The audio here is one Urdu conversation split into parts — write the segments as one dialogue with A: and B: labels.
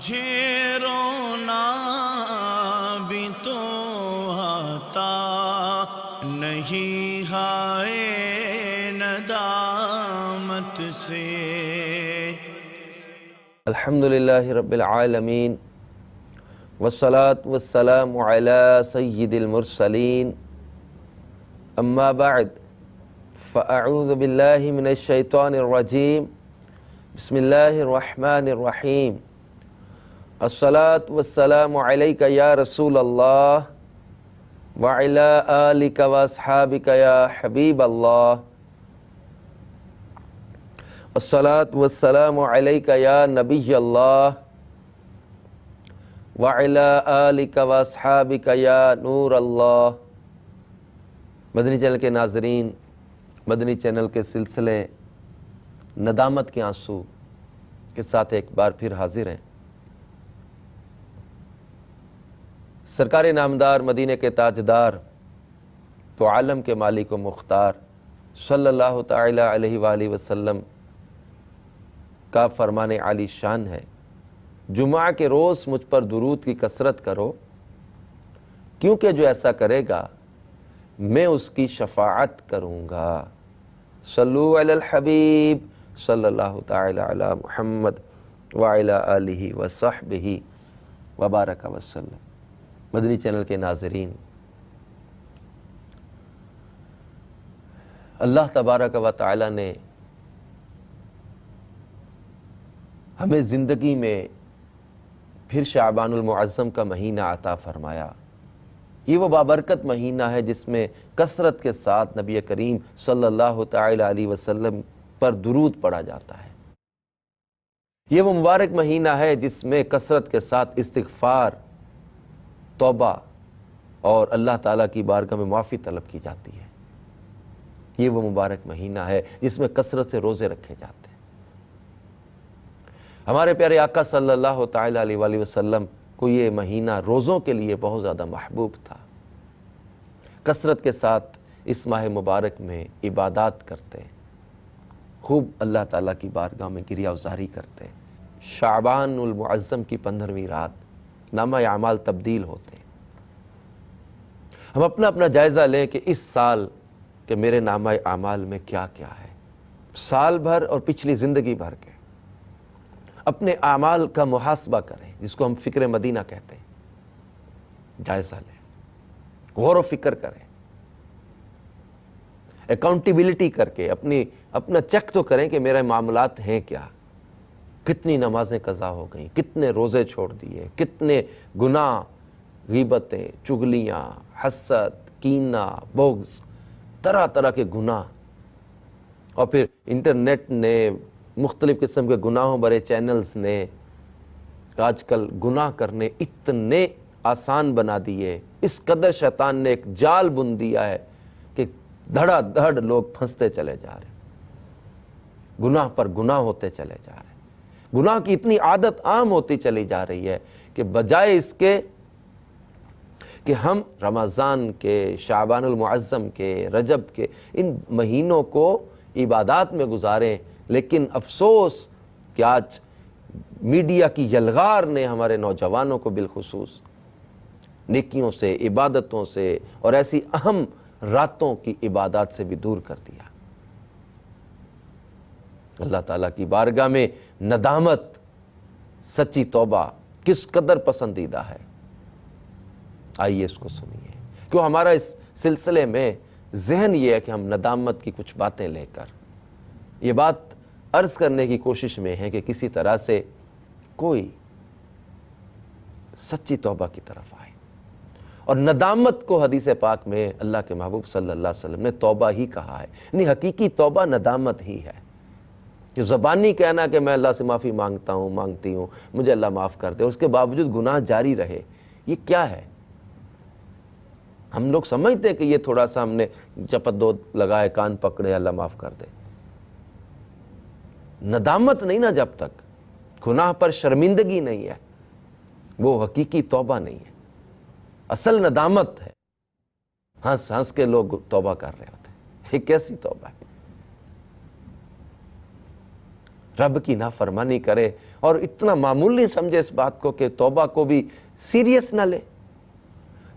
A: مجھے رونا بھی تو آتا نہیں ہائے ندامت سے۔
B: الحمدللہ رب العالمین والصلاة والسلام علی سید المرسلین، اما بعد فاعوذ باللہ من الشیطان الرجیم، بسم اللہ الرحمن الرحیم۔ الصلاة والسلام علیک یا رسول اللہ وعلی آلک واصحابک یا حبیب اللہ۔ الصلاة والسلام علیک یا نبی اللہ وعلی آلک واصحابک یا نور اللہ۔ مدنی چینل کے ناظرین، مدنی چینل کے سلسلے ندامت کے آنسو کے ساتھ ایک بار پھر حاضر ہیں۔ سرکار نامدار، مدینے کے تاجدار، تو عالم کے مالک و مختار صلی اللہ تعالی علیہ وآلہ وسلم کا فرمان عالی شان ہے، جمعہ کے روز مجھ پر درود کی کثرت کرو، کیونکہ جو ایسا کرے گا میں اس کی شفاعت کروں گا۔ صلو علی الحبیب صلی اللہ تعالی علی محمد وعلی آلہ وصحبہ وبارک وسلم۔ مدنی چینل کے ناظرین، اللہ تبارک و تعالی نے ہمیں زندگی میں پھر شعبان المعظم کا مہینہ عطا فرمایا۔ یہ وہ بابرکت مہینہ ہے جس میں کثرت کے ساتھ نبی کریم صلی اللہ تعالی علیہ وسلم پر درود پڑھا جاتا ہے۔ یہ وہ مبارک مہینہ ہے جس میں کثرت کے ساتھ استغفار، توبہ اور اللہ تعالیٰ کی بارگاہ میں معافی طلب کی جاتی ہے۔ یہ وہ مبارک مہینہ ہے جس میں کثرت سے روزے رکھے جاتے ہیں۔ ہمارے پیارے آقا صلی اللہ تعالی علیہ وآلہ وسلم کو یہ مہینہ روزوں کے لیے بہت زیادہ محبوب تھا۔ کثرت کے ساتھ اس ماہ مبارک میں عبادات کرتے، خوب اللہ تعالیٰ کی بارگاہ میں گریہ وزاری کرتے۔ شعبان المعظم کی 15ویں رات نامہ اعمال تبدیل ہوتے ہیں۔ ہم اپنا اپنا جائزہ لیں کہ اس سال کہ میرے نامہ اعمال میں کیا کیا ہے، سال بھر اور پچھلی زندگی بھر کے اپنے اعمال کا محاسبہ کریں، جس کو ہم فکر مدینہ کہتے ہیں۔ جائزہ لیں، غور و فکر کریں، اکاؤنٹیبلٹی کر کے اپنا چیک تو کریں کہ میرے معاملات ہیں کیا، کتنی نمازیں قضا ہو گئیں، کتنے روزے چھوڑ دیے، کتنے گناہ، غیبتیں، چغلیاں، حسد، کینہ، بغض، طرح طرح کے گناہ۔ اور پھر انٹرنیٹ نے، مختلف قسم کے گناہوں بھرے چینلز نے آج کل گناہ کرنے اتنے آسان بنا دیے، اس قدر شیطان نے ایک جال بن دیا ہے کہ دھڑا دھڑ لوگ پھنستے چلے جا رہے ہیں، گناہ پر گناہ ہوتے چلے جا رہے ہیں، گناہ کی اتنی عادت عام ہوتی چلی جا رہی ہے کہ بجائے اس کے کہ ہم رمضان کے، شعبان المعظم کے، رجب کے ان مہینوں کو عبادات میں گزاریں، لیکن افسوس کہ آج میڈیا کی یلغار نے ہمارے نوجوانوں کو بالخصوص نیکیوں سے، عبادتوں سے اور ایسی اہم راتوں کی عبادات سے بھی دور کر دیا۔ اللہ تعالیٰ کی بارگاہ میں ندامت، سچی توبہ کس قدر پسندیدہ ہے، آئیے اس کو سنیے، کیوں ہمارا اس سلسلے میں ذہن یہ ہے کہ ہم ندامت کی کچھ باتیں لے کر یہ بات عرض کرنے کی کوشش میں ہے کہ کسی طرح سے کوئی سچی توبہ کی طرف آئے۔ اور ندامت کو حدیث پاک میں اللہ کے محبوب صلی اللہ علیہ وسلم نے توبہ ہی کہا ہے، یعنی حقیقی توبہ ندامت ہی ہے۔ جو زبانی کہنا کہ میں اللہ سے معافی مانگتا ہوں، مانگتی ہوں، مجھے اللہ معاف کر دے، اور اس کے باوجود گناہ جاری رہے، یہ کیا ہے؟ ہم لوگ سمجھتے ہیں کہ یہ تھوڑا سا ہم نے چپت دو لگائے، کان پکڑے، اللہ معاف کر دے۔ ندامت نہیں نا، جب تک گناہ پر شرمندگی نہیں ہے وہ حقیقی توبہ نہیں ہے۔ اصل ندامت ہے ہنس ہنس کے لوگ توبہ کر رہے ہوتے ہیں، یہ کیسی توبہ ہے؟ رب کی نافرمانی کرے اور اتنا معمولی سمجھے اس بات کو کہ توبہ کو بھی سیریس نہ لے.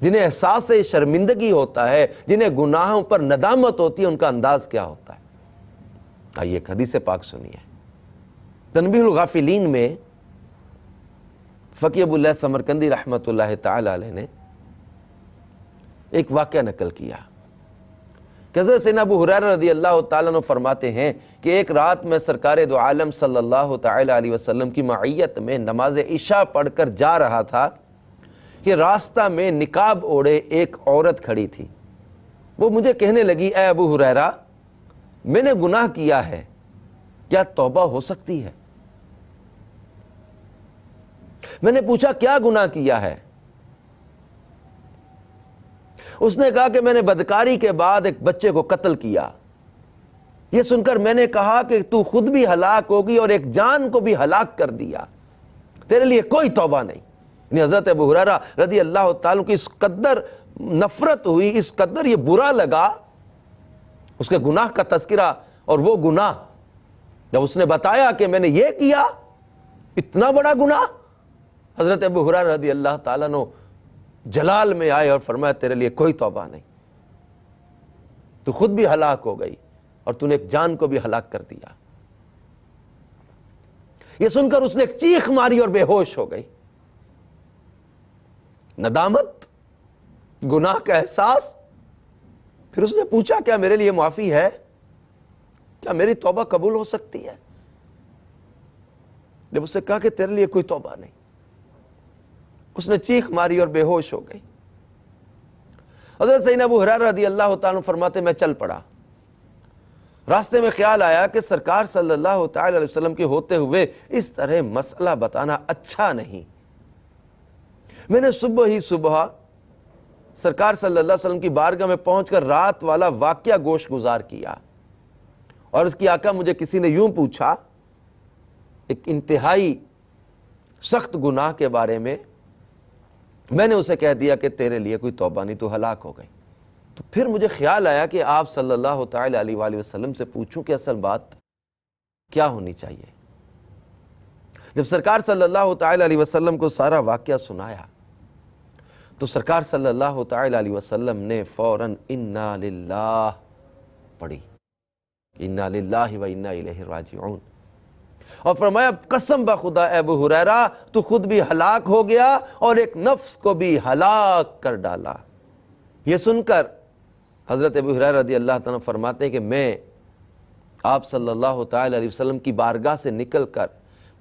B: جنہیں احساس شرمندگی ہوتا ہے، جنہیں گناہوں پر ندامت ہوتی ہے، ان کا انداز کیا ہوتا ہے. آئیے ایک حدیث پاک سنیے. تنبیہ الغافلین میں فقی ابو اللیث سمرقندی رحمۃ اللہ تعالی علیہ نے ایک واقعہ نقل کیا کہ حضرت سیدنا ابو ہریرہ رضی اللہ تعالیٰ عنہ فرماتے ہیں کہ ایک رات میں سرکار دو عالم صلی اللہ تعالی علیہ وسلم کی معیت میں نماز عشاء پڑھ کر جا رہا تھا کہ راستہ میں نقاب اوڑھے ایک عورت کھڑی تھی. وہ مجھے کہنے لگی، اے ابو ہریرہ، میں نے گناہ کیا ہے، کیا توبہ ہو سکتی ہے؟ میں نے پوچھا کیا گناہ کیا ہے؟ اس نے کہا کہ میں نے بدکاری کے بعد ایک بچے کو قتل کیا. یہ سن کر میں نے کہا کہ تو خود بھی ہلاک ہوگی اور ایک جان کو بھی ہلاک کر دیا، تیرے لیے کوئی توبہ نہیں. یعنی حضرت ابو ہریرہ رضی اللہ تعالیٰ کی اس قدر نفرت ہوئی، اس قدر یہ برا لگا اس کے گناہ کا تذکرہ، اور وہ گناہ جب اس نے بتایا کہ میں نے یہ کیا، اتنا بڑا گناہ، حضرت ابو ہریرہ رضی اللہ تعالیٰ عنہ جلال میں آئے اور فرمایا تیرے لیے کوئی توبہ نہیں، تو خود بھی ہلاک ہو گئی اور تو نے ایک جان کو بھی ہلاک کر دیا. یہ سن کر اس نے ایک چیخ ماری اور بے ہوش ہو گئی. ندامت، گناہ کا احساس. پھر اس نے پوچھا کیا میرے لیے معافی ہے؟ کیا میری توبہ قبول ہو سکتی ہے؟ جب اس نے کہا کہ تیرے لیے کوئی توبہ نہیں، اس نے چیخ ماری اور بے ہوش ہو گئی. حضرت سیدنا ابو ہریرہ رضی اللہ تعالیٰ فرماتے میں چل پڑا. راستے میں خیال آیا کہ سرکار صلی اللہ تعالی علیہ وسلم کے ہوتے ہوئے اس طرح مسئلہ بتانا اچھا نہیں. میں نے صبح ہی صبح سرکار صلی اللہ علیہ وسلم کی بارگاہ میں پہنچ کر رات والا واقعہ گوش گزار کیا، اور اس کی آقا مجھے کسی نے یوں پوچھا ایک انتہائی سخت گناہ کے بارے میں نے اسے کہہ دیا کہ تیرے لیے کوئی توبہ نہیں، تو ہلاک ہو گئی. تو پھر مجھے خیال آیا کہ آپ صلی اللہ تعالی علیہ وآلہ وسلم سے پوچھوں کہ اصل بات کیا ہونی چاہیے. جب سرکار صلی اللہ تعالی علیہ وسلم کو سارا واقعہ سنایا تو سرکار صلی اللہ تعالی علیہ وسلم نے فوراً انا للہ پڑھی، انا للہ و انا الیہ راجعون، اور فرمایا قسم بخدا اے ابو ہریرہ تو خود بھی ہلاک ہو گیا اور ایک نفس کو بھی ہلاک کر ڈالا. یہ سن کر حضرت ابو ہریرہ رضی اللہ تعالیٰ فرماتے ہیں کہ میں آپ صلی اللہ تعالی علیہ وسلم کی بارگاہ سے نکل کر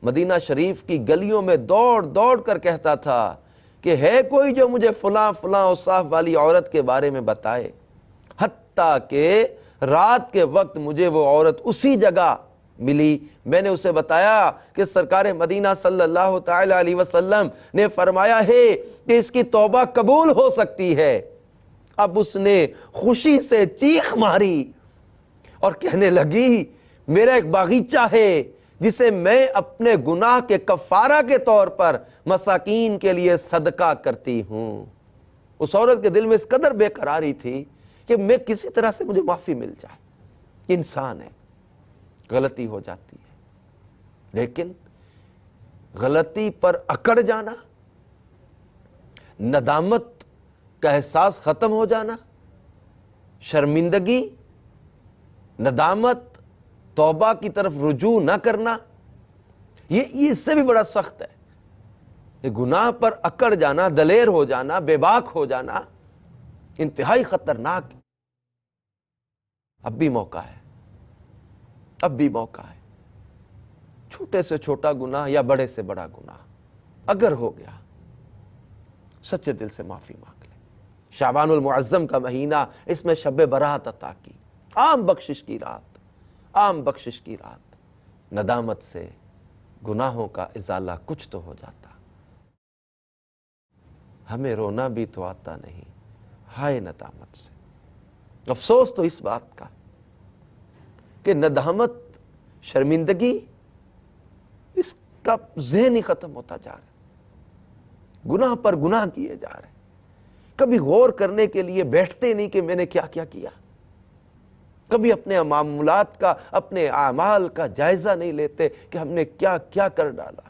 B: مدینہ شریف کی گلیوں میں دوڑ دوڑ کر کہتا تھا کہ ہے کوئی جو مجھے فلاں فلاں اوصاف والی عورت کے بارے میں بتائے. حتیٰ کہ رات کے وقت مجھے وہ عورت اسی جگہ ملی. میں نے اسے بتایا کہ سرکار مدینہ صلی اللہ تعالی علیہ وسلم نے فرمایا ہے کہ اس کی توبہ قبول ہو سکتی ہے. اب اس نے خوشی سے چیخ ماری اور کہنے لگی میرا ایک باغیچہ ہے جسے میں اپنے گناہ کے کفارہ کے طور پر مساکین کے لیے صدقہ کرتی ہوں. اس عورت کے دل میں اس قدر بے قراری تھی کہ میں کسی طرح سے مجھے معافی مل جائے. انسان ہے، غلطی ہو جاتی ہے، لیکن غلطی پر اکڑ جانا، ندامت کا احساس ختم ہو جانا، شرمندگی، ندامت، توبہ کی طرف رجوع نہ کرنا، یہ اس سے بھی بڑا سخت ہے. یہ گناہ پر اکڑ جانا، دلیر ہو جانا، بے باک ہو جانا انتہائی خطرناک. اب بھی موقع ہے، اب بھی موقع ہے. چھوٹے سے چھوٹا گناہ یا بڑے سے بڑا گناہ اگر ہو گیا سچے دل سے معافی مانگ لے. شعبان المعظم کا مہینہ، اس میں شب برات عطا کی، عام بخشش کی رات، عام بخشش کی رات. ندامت سے گناہوں کا ازالہ کچھ تو ہو جاتا. ہمیں رونا بھی تو آتا نہیں ہائے ندامت سے. افسوس تو اس بات کا کہ ندامت، شرمندگی، اس کا ذہن ہی ختم ہوتا جا رہا ہے. گناہ پر گناہ کیے جا رہے ہیں. کبھی غور کرنے کے لیے بیٹھتے نہیں کہ میں نے کیا کیا کیا. کبھی اپنے معاملات کا، اپنے اعمال کا جائزہ نہیں لیتے کہ ہم نے کیا کیا کر ڈالا.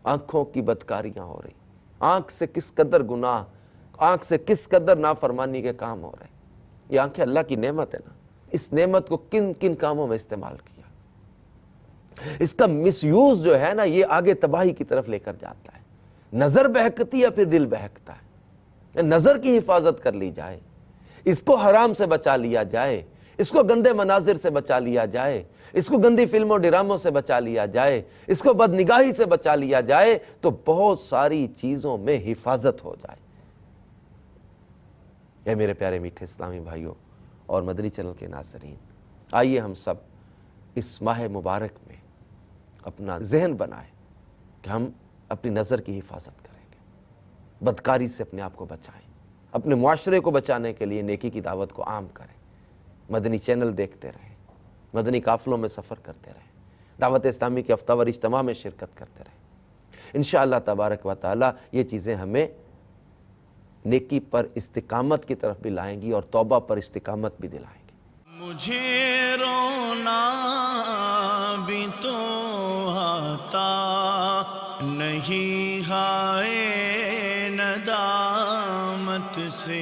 B: آنکھوں کی بدکاریاں ہو رہی، آنکھ سے کس قدر گناہ، آنکھ سے کس قدر نافرمانی کے کام ہو رہے ہیں۔ یہ آنکھیں اللہ کی نعمت ہے نا، اس نعمت کو کن کن کاموں میں استعمال کیا، اس کا مس یوز جو ہے نا یہ آگے تباہی کی طرف لے کر جاتا ہے۔ نظر بہکتی ہے پھر دل بہکتا ہے۔ نظر کی حفاظت کر لی جائے، اس کو حرام سے بچا لیا جائے، اس کو گندے مناظر سے بچا لیا جائے، اس کو گندی فلموں ڈراموں سے بچا لیا جائے، اس کو بدنگاہی سے بچا لیا جائے تو بہت ساری چیزوں میں حفاظت ہو جائے۔ اے میرے پیارے میٹھے اسلامی بھائیوں اور مدنی چینل کے ناظرین، آئیے ہم سب اس ماہ مبارک میں اپنا ذہن بنائیں کہ ہم اپنی نظر کی حفاظت کریں گے، بدکاری سے اپنے آپ کو بچائیں، اپنے معاشرے کو بچانے کے لیے نیکی کی دعوت کو عام کریں، مدنی چینل دیکھتے رہیں، مدنی قافلوں میں سفر کرتے رہیں، دعوت اسلامی کے ہفتہ وار اجتماع میں شرکت کرتے رہیں۔ انشاءاللہ تبارک و تعالی یہ چیزیں ہمیں نیکی پر استقامت کی طرف بھی لائیں گی اور توبہ پر استقامت بھی دلائیں گی۔
A: مجھے رونا بھی تو آتا نہیں، ہائے ندامت سے